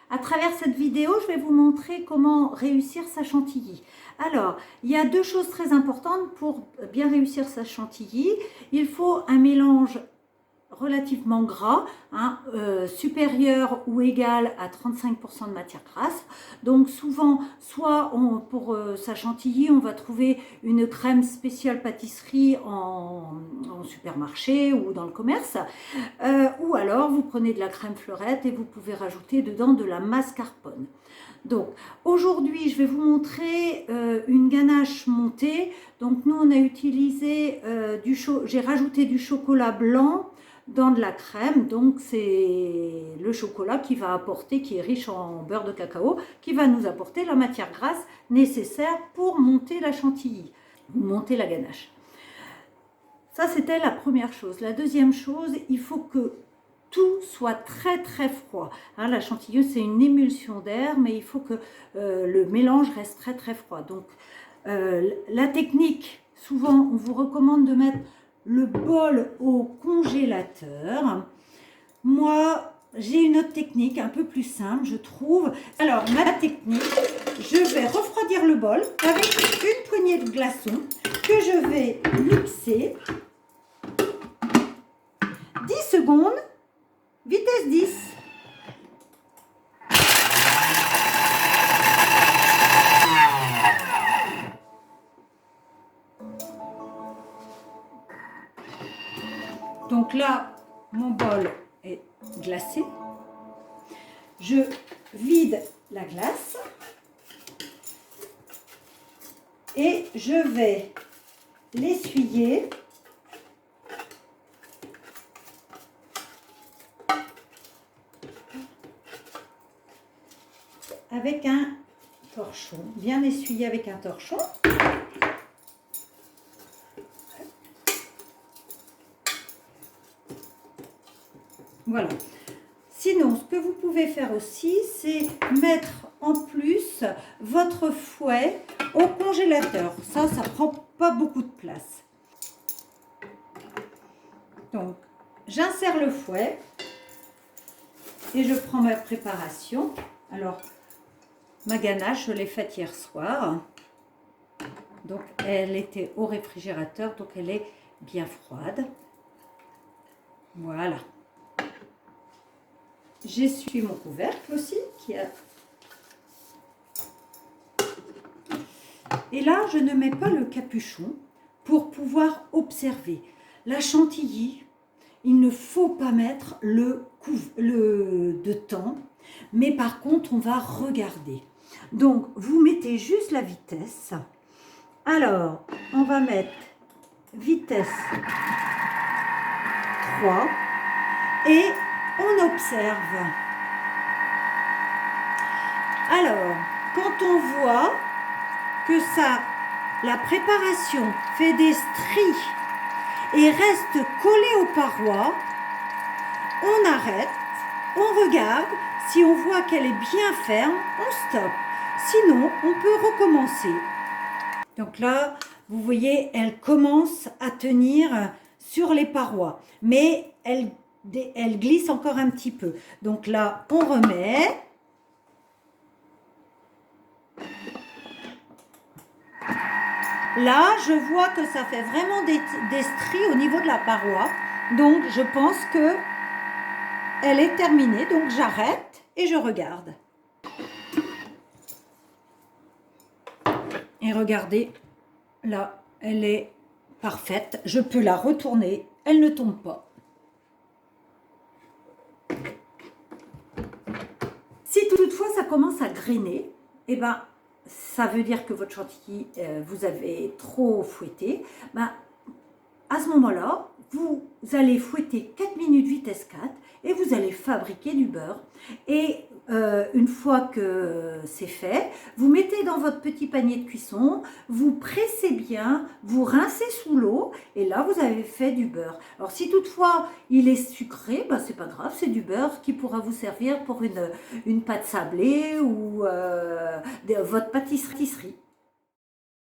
À travers cette vidéo, je vais vous montrer comment réussir sa chantilly. Alors, il y a deux choses très importantes pour bien réussir sa chantilly. Il faut un mélange relativement gras, supérieur ou égal à 35% de matière grasse. Donc souvent, soit pour sa chantilly, on va trouver une crème spéciale pâtisserie en supermarché ou dans le commerce, ou alors vous prenez de la crème fleurette et vous pouvez rajouter dedans de la mascarpone. Donc aujourd'hui je vais vous montrer une ganache montée. Donc nous on a utilisé j'ai rajouté du chocolat blanc dans de la crème, donc c'est le chocolat qui est riche en beurre de cacao, qui va nous apporter la matière grasse nécessaire pour monter la chantilly, monter la ganache. Ça c'était la première chose. La deuxième chose, il faut que tout soit très très froid. La chantilly c'est une émulsion d'air, mais il faut que le mélange reste très très froid. Donc la technique, souvent on vous recommande de mettre le bol au congélateur. Moi, j'ai une autre technique un peu plus simple, je trouve. Alors, ma technique, je vais refroidir le bol avec une poignée de glaçons que je vais mixer. 10 secondes, vitesse 10. Donc là, mon bol est glacé. Je vide la glace et je vais l'essuyer avec un torchon. Bien essuyer avec un torchon. Voilà. Sinon, ce que vous pouvez faire aussi, c'est mettre en plus votre fouet au congélateur. Ça prend pas beaucoup de place. Donc, j'insère le fouet et je prends ma préparation. Alors, ma ganache, je l'ai faite hier soir. Donc, elle était au réfrigérateur, donc elle est bien froide. Voilà. J'essuie mon couvercle aussi. Et là, je ne mets pas le capuchon pour pouvoir observer. La chantilly, il ne faut pas mettre le de temps, mais par contre, on va regarder. Donc, vous mettez juste la vitesse. Alors, on va mettre vitesse 3 et on observe. Alors, quand on voit que la préparation fait des stries et reste collée aux parois, on arrête, on regarde. Si on voit qu'elle est bien ferme, on stoppe. Sinon, on peut recommencer. Donc là, vous voyez, elle commence à tenir sur les parois, mais elle glisse encore un petit peu. Donc là, on remet. Là, je vois que ça fait vraiment des stries au niveau de la paroi. Donc, je pense que elle est terminée. Donc, j'arrête et je regarde. Et regardez, là, elle est parfaite. Je peux la retourner. Elle ne tombe pas. Si toutefois ça commence à grainer, eh ben, ça veut dire que votre chantilly, vous avez trop fouetté. Ben, à ce moment-là, vous allez fouetter 4 minutes vitesse 4 et vous allez fabriquer du beurre. Et une fois que c'est fait, vous mettez dans votre petit panier de cuisson, vous pressez bien, vous rincez sous l'eau et là vous avez fait du beurre. Alors si toutefois il est sucré, ben, c'est pas grave, c'est du beurre qui pourra vous servir pour une pâte sablée ou votre pâtisserie.